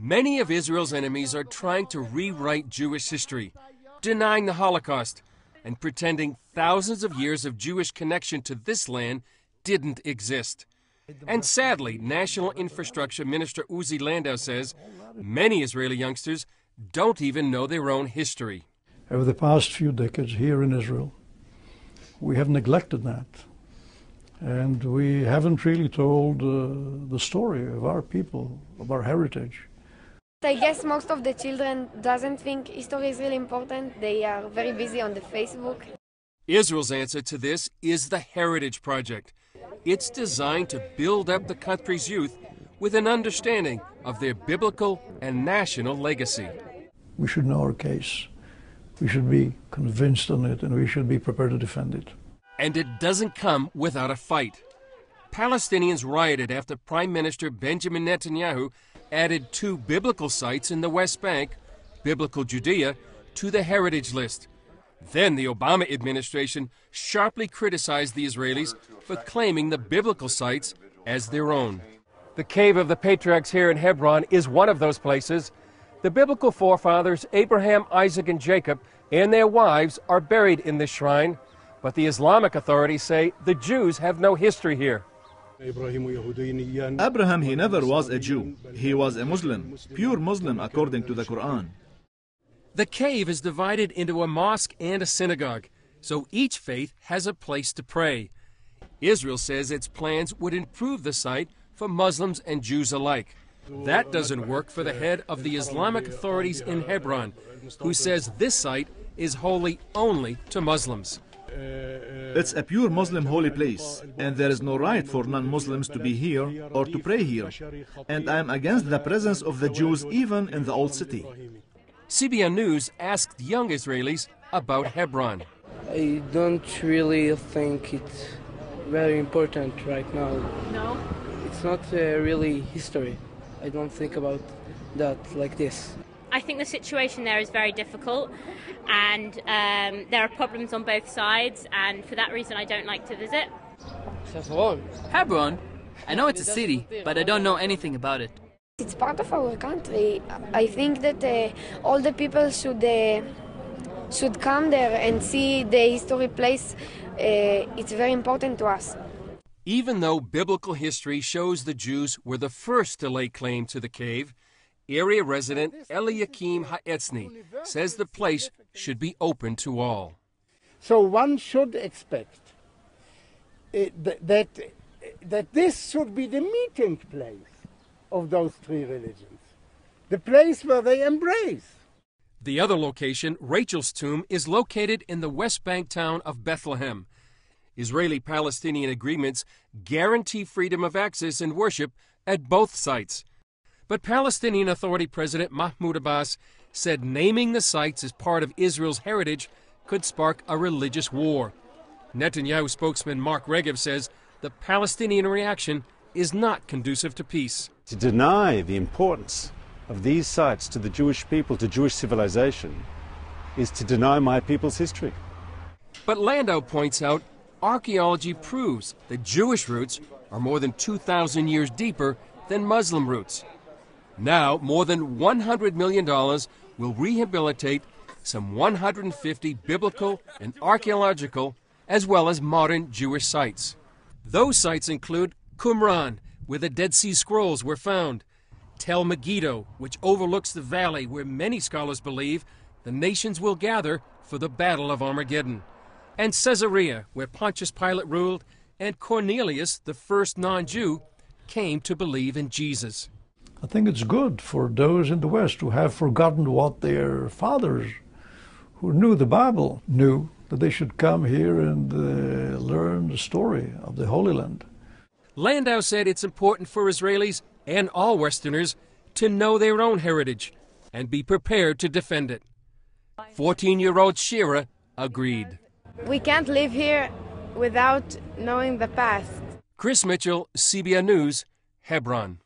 Many of Israel's enemies are trying to rewrite Jewish history, denying the Holocaust, and pretending thousands of years of Jewish connection to this land didn't exist. And sadly, National Infrastructure Minister LANDAU says many Israeli youngsters don't even know their own history. Over the past few decades here in Israel, we have neglected that. And we haven't really told the story of our people, of our heritage. I guess most of the children doesn't think history is really important. They are very busy on the Facebook. Israel's answer to this is the Heritage Project. It's designed to build up the country's youth with an understanding of their biblical and national legacy. We should know our case. We should be convinced on it, and we should be prepared to defend it. And it doesn't come without a fight. Palestinians rioted after Prime Minister Benjamin Netanyahu added 2 biblical sites in the West Bank, biblical Judea, to the heritage list. Then the Obama administration sharply criticized the Israelis for claiming the biblical sites as their own. The Cave of the Patriarchs here in Hebron is one of those places. The biblical forefathers Abraham, Isaac, and Jacob and their wives are buried in this shrine, but the Islamic authorities say the Jews have no history here. Abraham, he never was a Jew. He was a Muslim, pure Muslim according to the Quran. The cave is divided into a mosque and a synagogue, so each faith has a place to pray. Israel says its plans would improve the site for Muslims and Jews alike. That doesn't work for the head of the Islamic authorities in Hebron, who says this site is holy only to Muslims. It's a pure Muslim holy place, and there is no right for non-Muslims to be here or to pray here. And I am against the presence of the Jews even in the old city. CBN News asked young Israelis about Hebron. I don't really think it's very important right now. No? It's not really history. I don't think about that like this. I think the situation there is very difficult, and there are problems on both sides, and for that reason I don't like to visit. Hebron? I know it's a city, but I don't know anything about it. It's part of our country. I think that all the people should come there and see the history place. It's very important to us. Even though biblical history shows the Jews were the first to lay claim to the cave, area resident Eliakim Ha'etzni says the place should be open to all. So one should expect that this should be the meeting place of those 3 religions, the place where they embrace. The other location, Rachel's tomb, is located in the West Bank town of Bethlehem. Israeli-Palestinian agreements guarantee freedom of access and worship at both sites. But Palestinian Authority President Mahmoud Abbas said naming the sites as part of Israel's heritage could spark a religious war. Netanyahu spokesman Mark Regev says the Palestinian reaction is not conducive to peace. To deny the importance of these sites to the Jewish people, to Jewish civilization, is to deny my people's history. But LANDAU points out archaeology proves that Jewish roots are more than 2,000 years deeper than Muslim roots. Now, more than $100 million will rehabilitate some 150 biblical and archaeological as well as modern Jewish sites. Those sites include Qumran, where the Dead Sea Scrolls were found, Tel Megiddo, which overlooks the valley where many scholars believe the nations will gather for the Battle of Armageddon, and Caesarea, where Pontius Pilate ruled, and Cornelius, the first non-Jew, came to believe in Jesus. I think it's good for those in the West who have forgotten what their fathers, who knew the Bible, knew, that they should come here and learn the story of the Holy Land. LANDAU said it's important for Israelis and all Westerners to know their own heritage and be prepared to defend it. 14-year-old Shira agreed. We can't live here without knowing the past. Chris Mitchell, CBN News, Hebron.